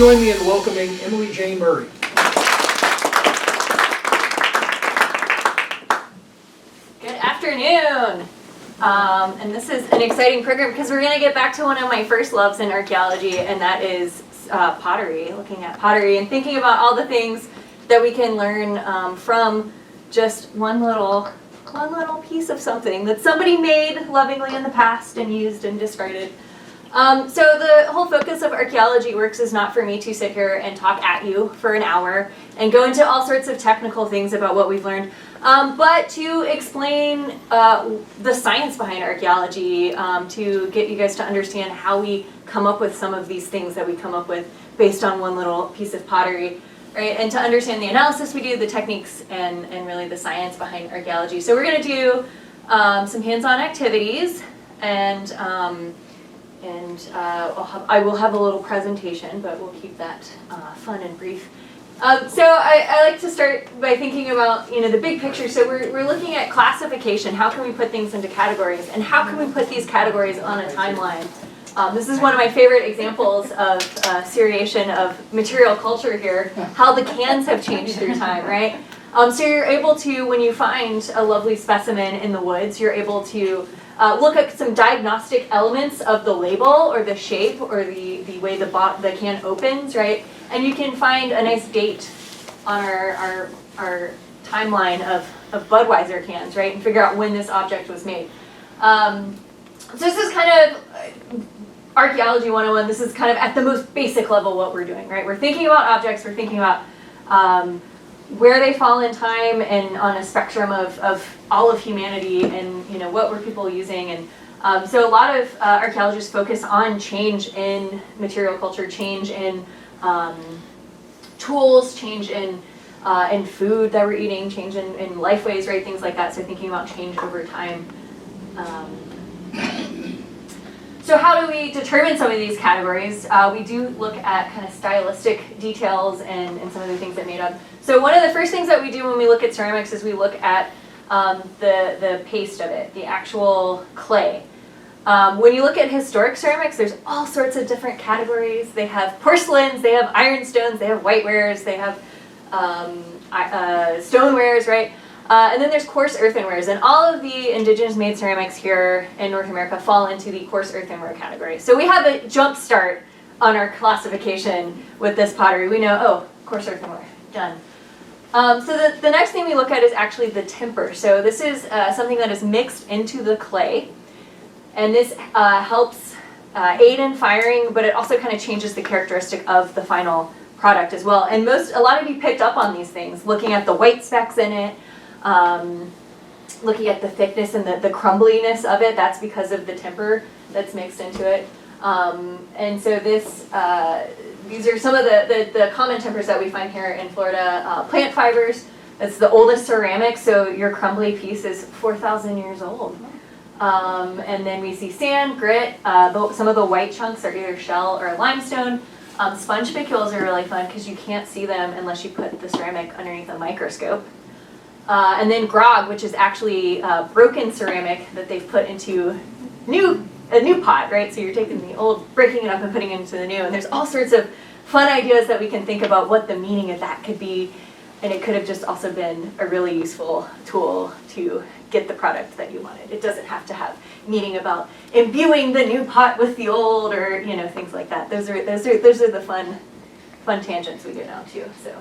join me in welcoming Emily Jane Murray. Good afternoon. And this is an exciting program because we're going to get back to one of my first loves in archaeology, and that is pottery, looking at pottery and thinking about all the things that we can learn from just one little piece of something that somebody made lovingly in the past and used and discarded. So the whole focus of Archaeology Works is not for me to sit here and talk at you for an hour and go into all sorts of technical things about what we've learned, but to explain the science behind archaeology, to get you guys to understand how we come up with some of these things that we come up with based on one little piece of pottery, right? And to understand the analysis we do, the techniques, and really the science behind archaeology. So we're going to do some hands-on activities, and I will have a little presentation, but we'll keep that fun and brief. So I like to start by thinking about, the big picture. So we're looking at classification. How can we put things into categories? And how can we put these categories on a timeline? This is one of my favorite examples of seriation of material culture here, how the cans have changed through time, right? So you're able to, when you find a lovely specimen in the woods, you're able to look at some diagnostic elements of the label or the shape or the way the can opens, right? And you can find a nice date on our timeline of Budweiser cans, right? And figure out when this object was made. So this is kind of Archaeology 101. This is kind of at the most basic level what we're doing, right? We're thinking about objects, we're thinking about where they fall in time and on a spectrum of all of humanity, and what were people using. And so a lot of archaeologists focus on change in material culture, change in tools, change in food that we're eating, change in lifeways, right? Things like that. So thinking about change over time. So how do we determine some of these categories? We do look at kind of stylistic details and some of the things that made up. So one of the first things that we do when we look at ceramics is we look at the paste of it, the actual clay. When you look at historic ceramics, there's all sorts of different categories. They have porcelains, they have ironstones, they have whitewares, they have stonewares, right? And then there's coarse earthenwares, and all of the indigenous made ceramics here in North America fall into the coarse earthenware category. So we have a jump start on our classification with this pottery. We know, oh, coarse earthenware, done. So the next thing we look at is actually the temper. So this is something that is mixed into the clay, and this helps aid in firing, but it also kind of changes the characteristic of the final product as well. And a lot of you picked up on these things, looking at the white specks in it, looking at the thickness and the crumbliness of it. That's because of the temper that's mixed into it. And so these are some of the common tempers that we find here in Florida. Plant fibers, that's the oldest ceramic, so your crumbly piece is 4,000 years old. And then we see sand, grit, some of the white chunks are either shell or limestone. Sponge spicules are really fun because you can't see them unless you put the ceramic underneath a microscope. And then grog, which is actually broken ceramic that they've put into a new pot, right? So you're taking the old, breaking it up and putting it into the new. And there's all sorts of fun ideas that we can think about what the meaning of that could be. And it could have just also been a really useful tool to get the product that you wanted. It doesn't have to have meaning about imbuing the new pot with the old, or things like that. Those are the fun tangents we get down to. So.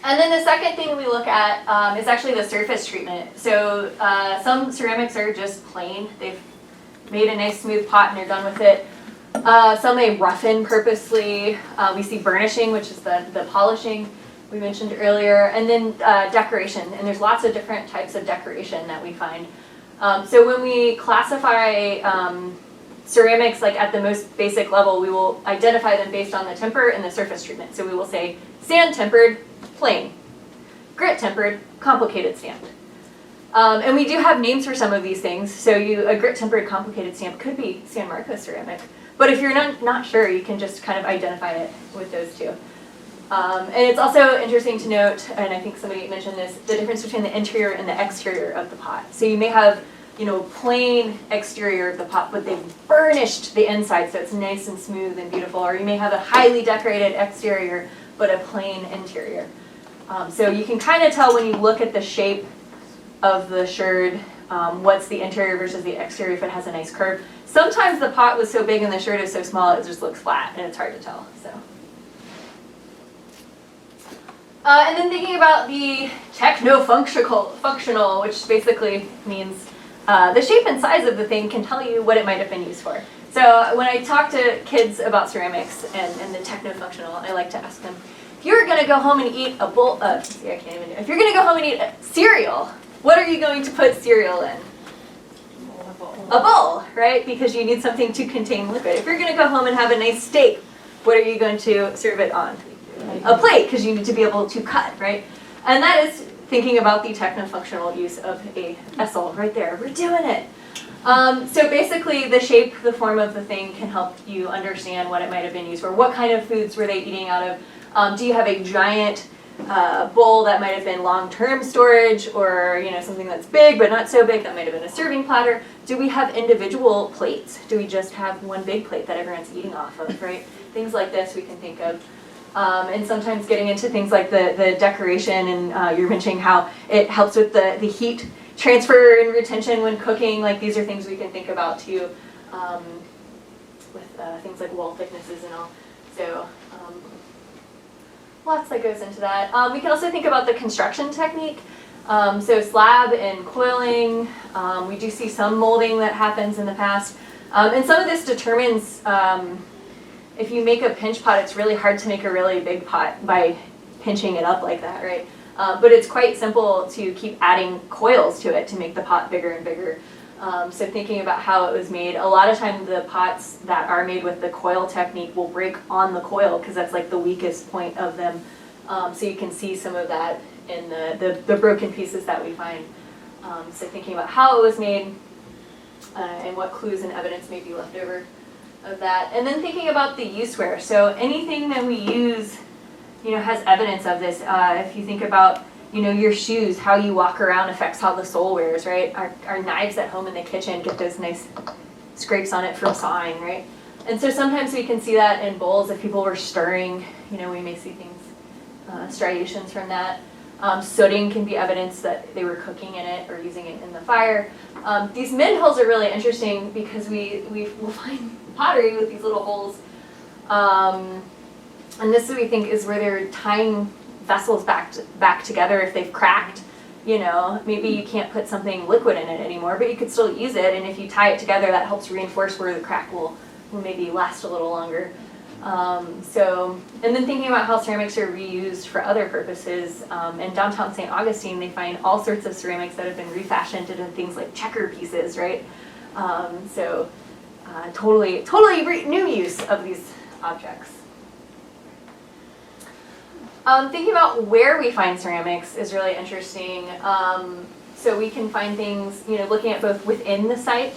And then the second thing we look at is actually the surface treatment. So some ceramics are just plain. They've made a nice smooth pot and they're done with it. Some may roughen purposely. We see burnishing, which is the polishing we mentioned earlier. And then decoration. And there's lots of different types of decoration that we find. So when we classify ceramics, like at the most basic level, we will identify them based on the temper and the surface treatment. So we will say sand tempered, plain. Grit tempered, complicated stamped. And we do have names for some of these things. So a grit tempered complicated stamp could be San Marcos ceramic. But if you're not sure, you can just kind of identify it with those two. And it's also interesting to note, and I think somebody mentioned this, the difference between the interior and the exterior of the pot. So you may have plain exterior of the pot, but they've burnished the inside so it's nice and smooth and beautiful. Or you may have a highly decorated exterior, but a plain interior. So you can kind of tell when you look at the shape of the sherd, what's the interior versus the exterior if it has a nice curve. Sometimes the pot was so big and the sherd is so small it just looks flat and it's hard to tell. So. And then thinking about the techno-functional, which basically means the shape and size of the thing can tell you what it might have been used for. So when I talk to kids about ceramics and the techno-functional, I like to ask them, if you were going to go home and eat a bowl, if you're going to go home and eat cereal, what are you going to put cereal in? A bowl, right? Because you need something to contain liquid. If you're going to go home and have a nice steak, what are you going to serve it on? A plate, because you need to be able to cut, right? And that is thinking about the techno-functional use of a vessel right there. We're doing it. So basically, the shape, the form of the thing can help you understand what it might have been used for. What kind of foods were they eating out of? Do you have a giant bowl that might have been long-term storage, or something that's big but not so big that might have been a serving platter? Do we have individual plates? Do we just have one big plate that everyone's eating off of, right? Things like this we can think of. And sometimes getting into things like the decoration, and you're mentioning how it helps with the heat transfer and retention when cooking. Like, these are things we can think about too, with things like wall thicknesses and all. So lots that goes into that. We can also think about the construction technique. So slab and coiling. We do see some molding that happens in the past. And some of this determines, if you make a pinch pot, it's really hard to make a really big pot by pinching it up like that, right? But it's quite simple to keep adding coils to it to make the pot bigger and bigger. So thinking about how it was made, a lot of times the pots that are made with the coil technique will break on the coil because that's like the weakest point of them. So you can see some of that in the broken pieces that we find. So thinking about how it was made and what clues and evidence may be left over of that. And then thinking about the useware. So anything that we use, has evidence of this. If you think about, your shoes, how you walk around affects how the sole wears, right? Our knives at home in the kitchen get those nice scrapes on it from sawing, right? And so sometimes we can see that in bowls. If people were stirring, we may see things, striations from that. Sooting can be evidence that they were cooking in it or using it in the fire. These mint holes are really interesting because we will find pottery with these little holes. And this, we think, is where they're tying vessels back together if they've cracked. Maybe you can't put something liquid in it anymore, but you could still use it. And if you tie it together, that helps reinforce where the crack will maybe last a little longer. And then thinking about how ceramics are reused for other purposes. In downtown St. Augustine, they find all sorts of ceramics that have been refashioned into things like checker pieces, right? Totally new use of these objects. Thinking about where we find ceramics is really interesting. So we can find things, looking at both within the site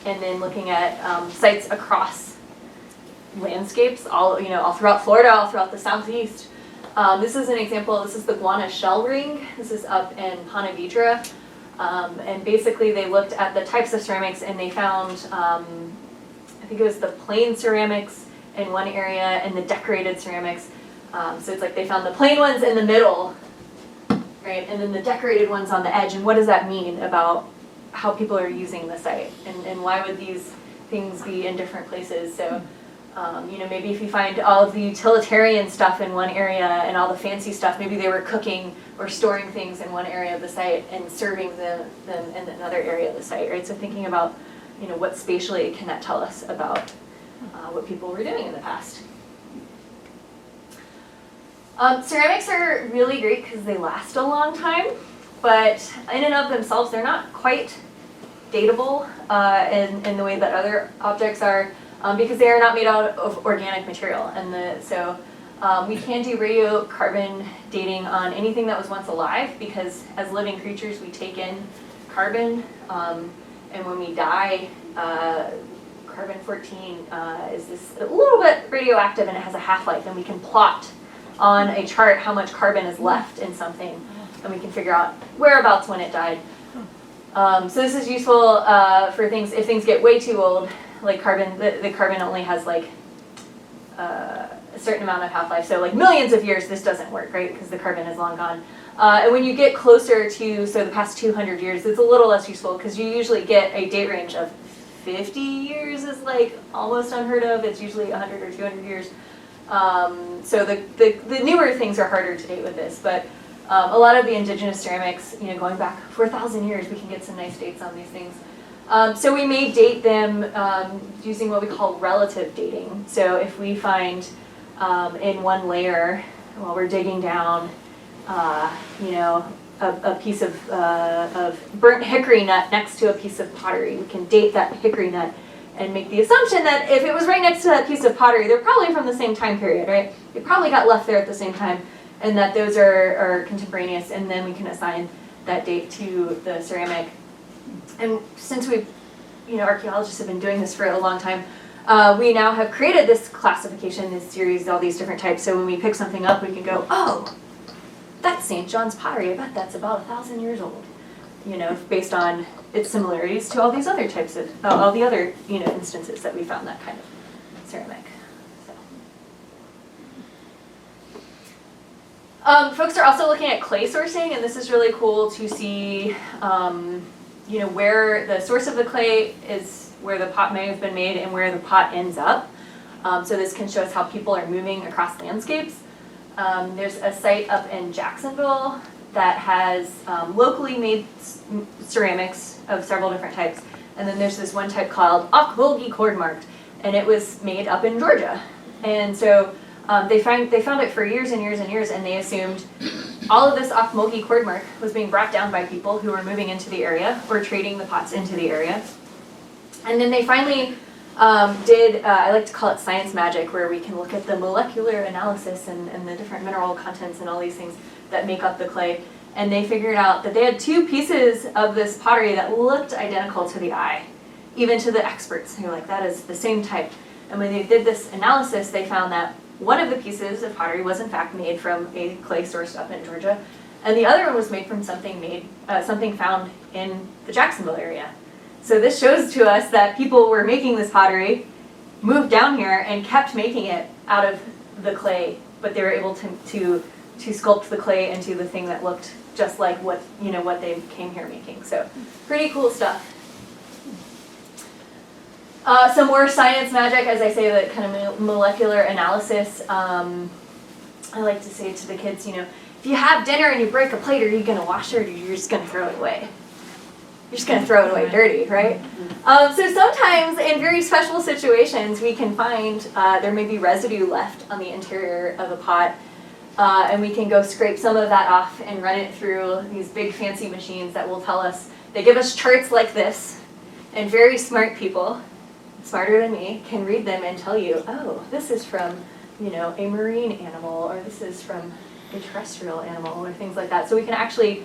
and then looking at sites across landscapes, all throughout Florida, all throughout the southeast. This is an example. This is the Guana shell ring. This is up in Ponte Vedra. And basically they looked at the types of ceramics and they found, I think it was the plain ceramics in one area and the decorated ceramics. So it's like they found the plain ones in the middle, right, and then the decorated ones on the edge. And what does that mean about how people are using the site? And why would these things be in different places? So, maybe if you find all of the utilitarian stuff in one area and all the fancy stuff, maybe they were cooking or storing things in one area of the site and serving them in another area of the site, right? So thinking about, what spatially can that tell us about what people were doing in the past. Ceramics are really great because they last a long time, but in and of themselves, they're not quite datable in the way that other objects are, because they are not made out of organic material. And so we can do radiocarbon dating on anything that was once alive, because as living creatures, we take in carbon, and when we die, carbon-14 is this a little bit radioactive, and it has a half-life, and we can plot on a chart how much carbon is left in something, and we can figure out whereabouts when it died. So this is useful for things, if things get way too old, like carbon, the carbon only has like a certain amount of half-life, so like millions of years this doesn't work, right, because the carbon is long gone. And when you get closer to, so the past 200 years, it's a little less useful because you usually get a date range of 50 years is like almost unheard of. It's usually 100 or 200 years. So the newer things are harder to date with this, but a lot of the indigenous ceramics, going back 4,000 years, we can get some nice dates on these things. So we may date them using what we call relative dating. So if we find in one layer, while we're digging down, a piece of burnt hickory nut next to a piece of pottery, we can date that hickory nut and make the assumption that if it was right next to that piece of pottery, they're probably from the same time period, right? They probably got left there at the same time, and that those are contemporaneous, and then we can assign that date to the ceramic. And since archaeologists have been doing this for a long time, we now have created this classification, this series, all these different types, so when we pick something up, we can go, oh, that's St. John's pottery, I bet that's about 1,000 years old, based on its similarities to all these other types of, all the other, instances that we found that kind of ceramic. So. Folks are also looking at clay sourcing, and this is really cool to see, where the source of the clay is, where the pot may have been made, and where the pot ends up. So this can show us how people are moving across landscapes. There's a site up in Jacksonville that has locally made ceramics of several different types. And then there's this one type called Ochvolgi Kordmarkt, and it was made up in Georgia. And so they found it for years and years and years, and they assumed all of this Ochvolgi Kordmark was being brought down by people who were moving into the area or trading the pots into the area. And then they finally did, I like to call it science magic, where we can look at the molecular analysis and the different mineral contents and all these things that make up the clay. And they figured out that they had two pieces of this pottery that looked identical to the eye, even to the experts who were like, that is the same type. And when they did this analysis, they found that one of the pieces of pottery was in fact made from a clay sourced up in Georgia, and the other one was made from something found in the Jacksonville area. So this shows to us that people were making this pottery, moved down here, and kept making it out of the clay, but they were able to sculpt the clay into the thing that looked just like what they came here making. So pretty cool stuff. Some more science magic, as I say, the kind of molecular analysis. I like to say to the kids, if you have dinner and you break a plate, are you going to wash it, or you're just going to throw it away? You're just going to throw it away dirty, right? So sometimes in very special situations, we can find there may be residue left on the interior of a pot, and we can go scrape some of that off and run it through these big fancy machines that will tell us, they give us charts like this, and very smart people, smarter than me, can read them and tell you, oh, this is from, a marine animal, or this is from a terrestrial animal, or things like that. So we can actually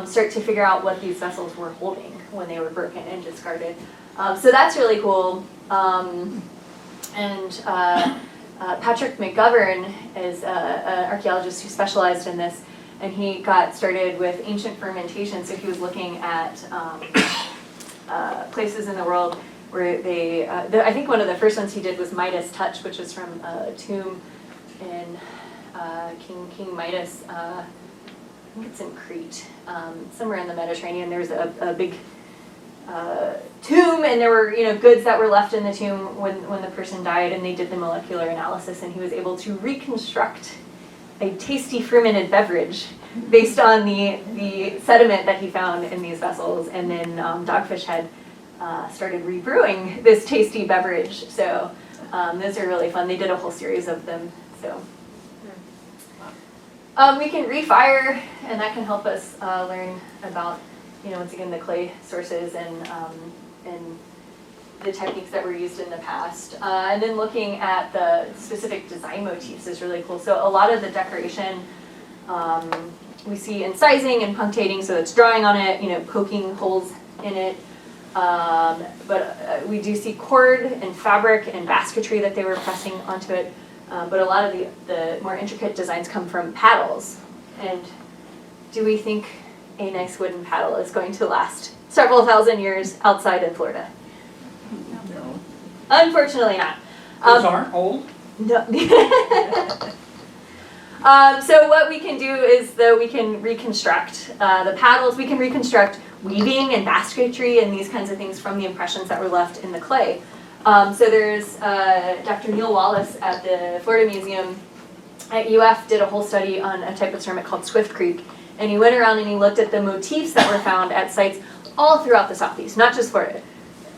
start to figure out what these vessels were holding when they were broken and discarded. So that's really cool. Patrick McGovern is an archaeologist who specialized in this, and he got started with ancient fermentation. So he was looking at places in the world where they, I think one of the first ones he did was Midas Touch, which was from a tomb in King Midas. I think it's in Crete, somewhere in the Mediterranean. There's a big tomb, and there were goods that were left in the tomb when the person died, and they did the molecular analysis, and he was able to reconstruct a tasty fermented beverage based on the sediment that he found in these vessels. And then Dogfish had started rebrewing this tasty beverage. So those are really fun. They did a whole series of them. So. We can refire, and that can help us learn about, once again, the clay sources and the techniques that were used in the past. And then looking at the specific design motifs is really cool. So a lot of the decoration we see in sizing and punctating, so it's drawing on it, poking holes in it. But we do see cord and fabric and basketry that they were pressing onto it. But a lot of the more intricate designs come from paddles. And do we think a nice wooden paddle is going to last several thousand years outside in Florida. No. Unfortunately not. Those aren't old? No. So what we can do is that we can reconstruct the paddles. We can reconstruct weaving and basketry and these kinds of things from the impressions that were left in the clay. So there's Dr. Neil Wallace at the Florida Museum at UF did a whole study on a type of ceramic called Swift Creek. And he went around and he looked at the motifs that were found at sites all throughout the Southeast, not just Florida.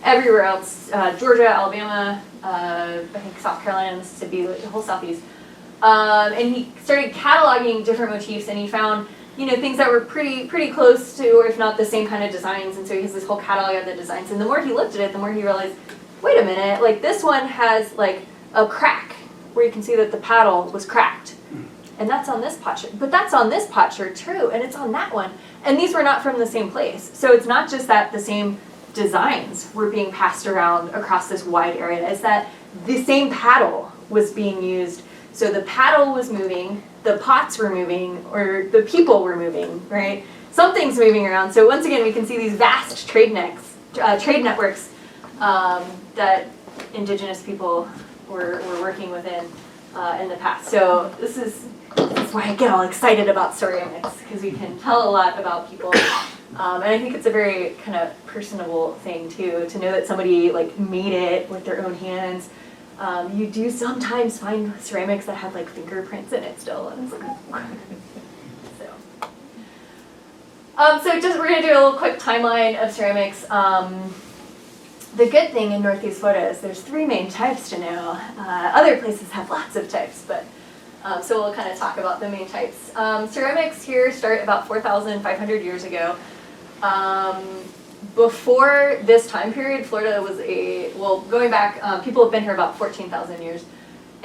Everywhere else, Georgia, Alabama, I think South Carolina, Mississippi, the whole Southeast. And he started cataloging different motifs, and he found, things that were pretty close to, or if not the same kind of designs. And so he has this whole catalog of the designs. And the more he looked at it, the more he realized, wait a minute, like this one has like a crack where you can see that the paddle was cracked. And that's on this potsherd, but that's on this potsherd too, and it's on that one. And these were not from the same place. So it's not just that the same designs were being passed around across this wide area, it's that the same paddle was being used. So the paddle was moving, the pots were moving, or the people were moving, right? Something's moving around. So once again, we can see these vast trade networks that indigenous people were working within in the past. So this is why I get all excited about ceramics, because we can tell a lot about people. And I think it's a very kind of personable thing too, to know that somebody like made it with their own hands. You do sometimes find ceramics that have like fingerprints in it still, and it's like, so just we're gonna do a little quick timeline of ceramics. The good thing in Northeast Florida is there's 3 main types to know. Other places have lots of types, but so we'll kind of talk about the main types. Ceramics here start about 4,500 years ago. Before this time period, Florida was going back, people have been here about 14,000 years.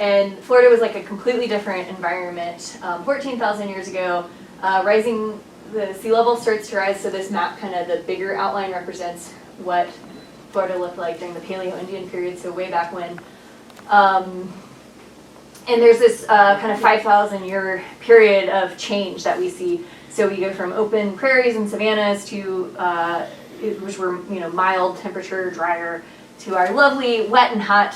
And Florida was like a completely different environment. 14,000 years ago, the sea level starts to rise, so this map, kind of the bigger outline, represents what Florida looked like during the Paleo-Indian period, so way back when. And there's this kind of 5,000 year period of change that we see. So we go from open prairies and savannas to, which were mild temperature, drier, to our lovely wet and hot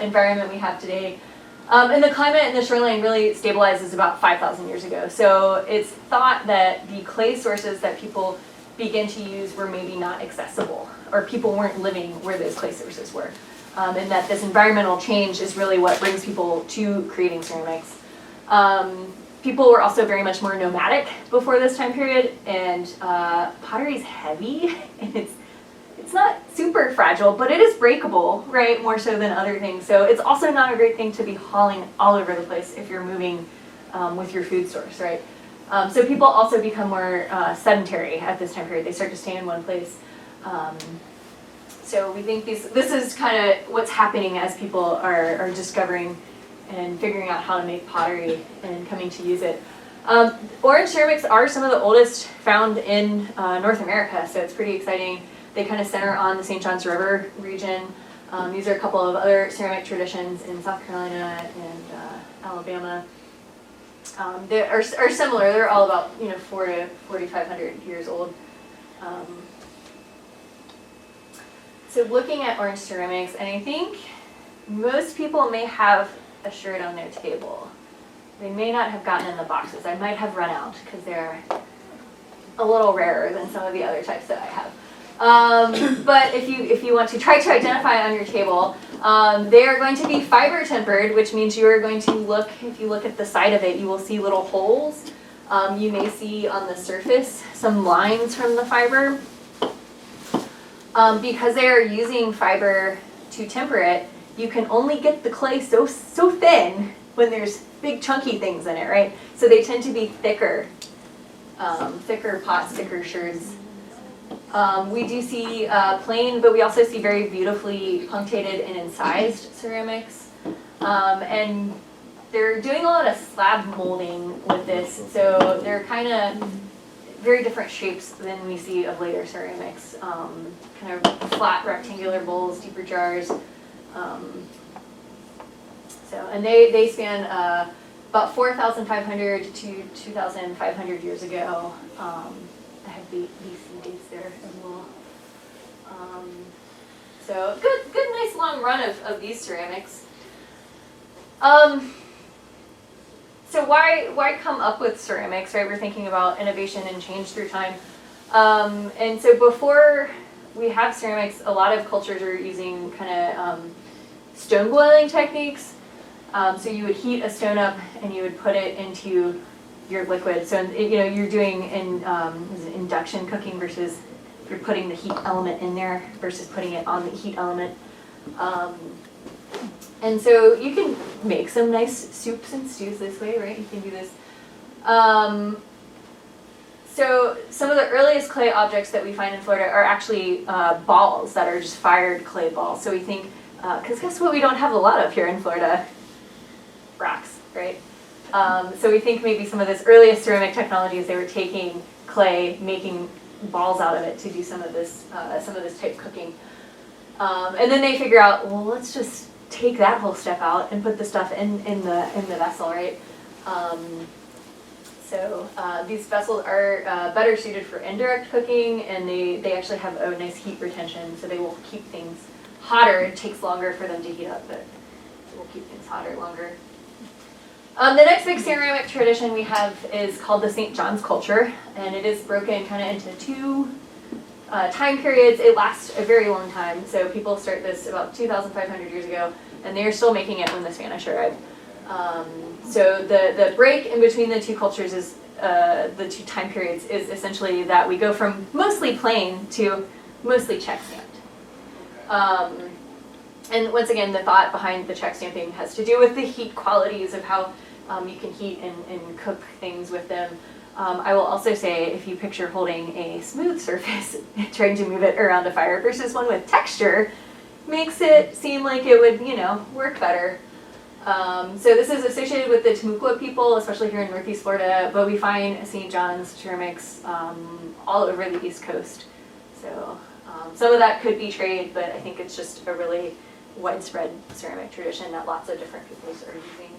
environment we have today. And the climate and the shoreline really stabilizes about 5,000 years ago. So it's thought that the clay sources that people begin to use were maybe not accessible, or people weren't living where those clay sources were. And that this environmental change is really what brings people to creating ceramics. People were also very much more nomadic before this time period, and pottery is heavy, and it's not super fragile, but it is breakable, right, more so than other things. So it's also not a great thing to be hauling all over the place if you're moving with your food source, right? So people also become more sedentary at this time period. They start to stay in one place. So we think this is kind of what's happening as people are discovering and figuring out how to make pottery and coming to use it. Orange ceramics are some of the oldest found in North America, so it's pretty exciting. They kind of center on the St. Johns River region. These are a couple of other ceramic traditions in South Carolina and Alabama. They are similar. They're all about 4,000 to 4,500 years old. So looking at orange ceramics, and I think most people may have a sherd on their table. They may not have gotten in the boxes. I might have run out because they're a little rarer than some of the other types that I have. But if you want to try to identify on your table, they are going to be fiber tempered, which means you are going to look, if you look at the side of it, you will see little holes. You may see on the surface some lines from the fiber. Because they are using fiber to temper it, you can only get the clay so thin when there's big chunky things in it, right? So they tend to be thicker, thicker pots, thicker sherds. We do see plain, but we also see very beautifully punctated and incised ceramics. And they're doing a lot of slab molding with this, so they're kind of very different shapes than we see of later ceramics. Kind of flat rectangular bowls, deeper jars. And they span about 4,500 to 2,500 years ago. I have the BC dates there as well. So good, nice long run of these ceramics. So why come up with ceramics, right? We're thinking about innovation and change through time. And so before we have ceramics, a lot of cultures are using kind of stone boiling techniques. So you would heat a stone up and you would put it into your liquid. So you're doing induction cooking versus you're putting the heat element in there versus putting it on the heat element. And so you can make some nice soups and stews this way, right? You can do this. So some of the earliest clay objects that we find in Florida are actually balls that are just fired clay balls. So we think, because guess what we don't have a lot of here in Florida? Rocks, right? So we think maybe some of this earliest ceramic technologies, they were taking clay, making balls out of it to do some of this type cooking. And then they figure out, well, let's just take that whole step out and put the stuff in the vessel, right? So these vessels are better suited for indirect cooking, and they actually have a nice heat retention, so they will keep things hotter. It takes longer for them to heat up, but it will keep things hotter longer. The next big ceramic tradition we have is called the St. John's culture, and it is broken kind of into two time periods. It lasts a very long time, so people start this about 2,500 years ago, and they are still making it when the Spanish arrived. So the break in between the two cultures is, the two time periods is essentially that we go from mostly plain to mostly check stamped. And once again, the thought behind the check stamping has to do with the heat qualities of how you can heat and cook things with them. I will also say, if you picture holding a smooth surface, trying to move it around a fire versus one with texture, makes it seem like it would, work better. So this is associated with the Timucua people, especially here in Northeast Florida, but we find St. John's ceramics all over the East Coast. So some of that could be trade, but I think it's just a really widespread ceramic tradition that lots of different peoples are using.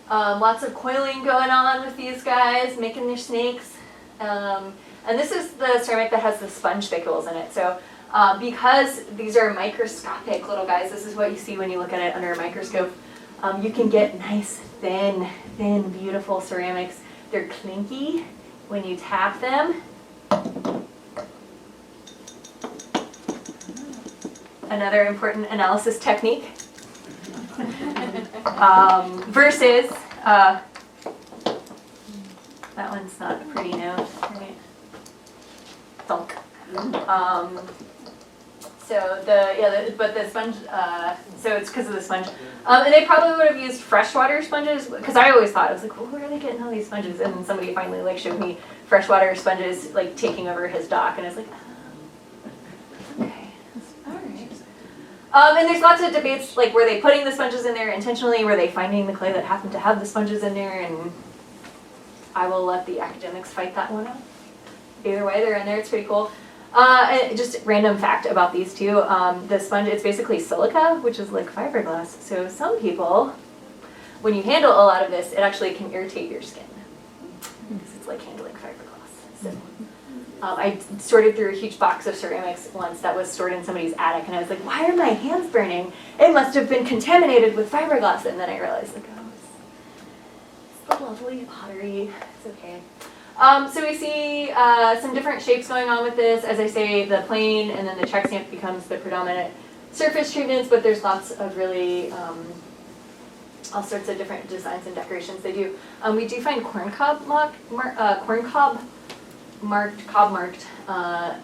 Lots of coiling going on with these guys, making their snakes. And this is the ceramic that has the sponge spicules in it. So because these are microscopic little guys, this is what you see when you look at it under a microscope. You can get nice, thin, beautiful ceramics. They're clinky when you tap them. Another important analysis technique. Versus, that one's not a pretty note, right? Thunk. But the sponge, so it's because of the sponge. And they probably would have used freshwater sponges, because I always thought, I was like, well, where are they getting all these sponges? And then somebody finally showed me freshwater sponges taking over his dock, and I was like, okay, all right. And there's lots of debates, were they putting the sponges in there intentionally? Were they finding the clay that happened to have the sponges in there? And I will let the academics fight that one out. Either way, they're in there. It's pretty cool. And just random fact about these two. The sponge, it's basically silica, which is like fiberglass. So some people, when you handle a lot of this, it actually can irritate your skin. Because it's like handling fiberglass. So. I sorted through a huge box of ceramics once that was stored in somebody's attic, and I was like, why are my hands burning? It must have been contaminated with fiberglass. And then I realized, it's the lovely pottery. It's okay. So we see some different shapes going on with this. As I say, the plain and then the check stamp becomes the predominant surface treatments, but there's lots of really all sorts of different designs and decorations they do. We do find corn cob marked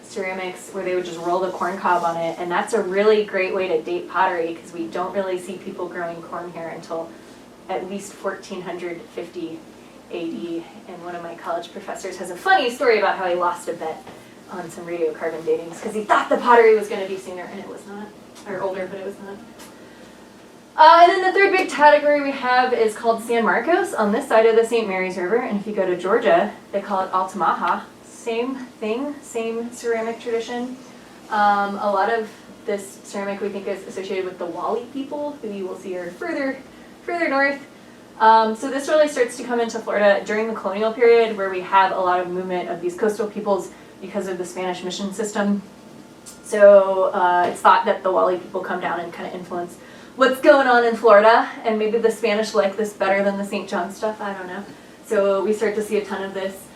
ceramics where they would just roll the corn cob on it, and that's a really great way to date pottery, because we don't really see people growing corn here until at least 1450 AD. And one of my college professors has a funny story about how he lost a bet on some radiocarbon datings because he thought the pottery was going to be sooner, and it was not, or older, but it was not. And then the third big category we have is called San Marcos on this side of the St. Mary's River, and if you go to Georgia, they call it Altamaha. Same thing, same ceramic tradition. A lot of this ceramic we think is associated with the Wali people, who you will see are further north. So this really starts to come into Florida during the colonial period, where we have a lot of movement of these coastal peoples because of the Spanish mission system. So it's thought that the Wally people come down and kind of influence what's going on in Florida, and maybe the Spanish like this better than the St. John stuff, I don't know. So we start to see a ton of this.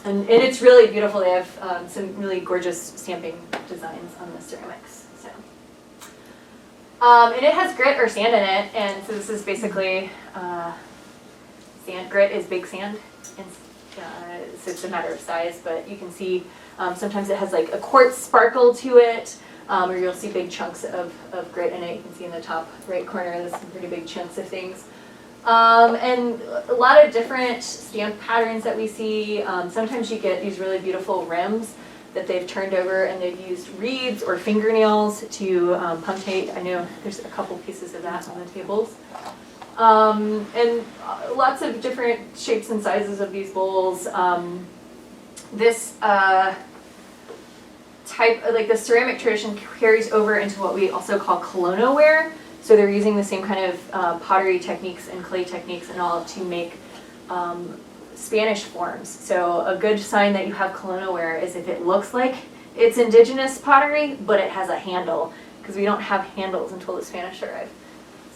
And it's really beautiful. They have some really gorgeous stamping designs on the ceramics. So. And it has grit or sand in it, and so this is basically sand. Grit is big sand, and so it's a matter of size, but you can see sometimes it has like a quartz sparkle to it, or you'll see big chunks of grit in it. You can see in the top right corner, there's some pretty big chunks of things. And a lot of different stamp patterns that we see. Sometimes you get these really beautiful rims that they've turned over, and they've used reeds or fingernails to punctate. I know there's a couple pieces of that on the tables. And lots of different shapes and sizes of these bowls. This type, like the ceramic tradition, carries over into what we also call colonialware. So they're using the same kind of pottery techniques and clay techniques and all to make Spanish forms. So a good sign that you have colonialware is if it looks like it's indigenous pottery, but it has a handle, because we don't have handles until the Spanish arrived.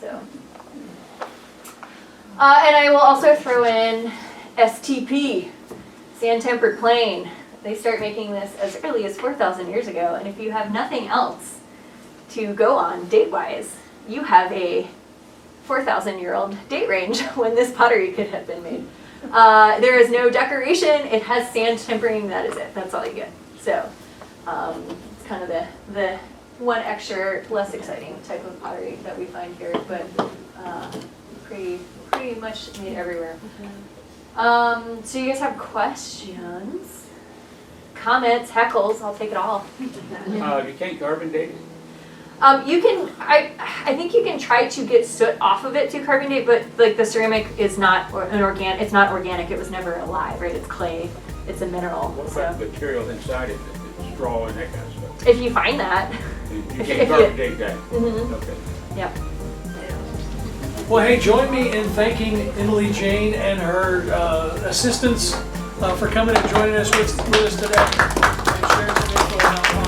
So, and I will also throw in STP, sand tempered plain. They start making this as early as 4,000 years ago, and if you have nothing else to go on date-wise, you have a 4,000-year-old date range when this pottery could have been made. There is no decoration. It has sand tempering. That is it. That's all you get. So it's kind of the one extra, less exciting type of pottery that we find here, but pretty much made everywhere. So you guys have questions, comments, heckles? I'll take it all. You can't carbon date it? You can, I think you can try to get soot off of it to carbon date, but like the ceramic is not it's not organic. It was never alive, right? It's clay. It's a mineral. What about the material inside it, the straw and that kind of stuff? If you find that. You can't carbon date that? Mm-hmm. Okay. Yep. Well, hey, join me in thanking Emily Jane and her assistants for coming and joining us with us today and sharing some info on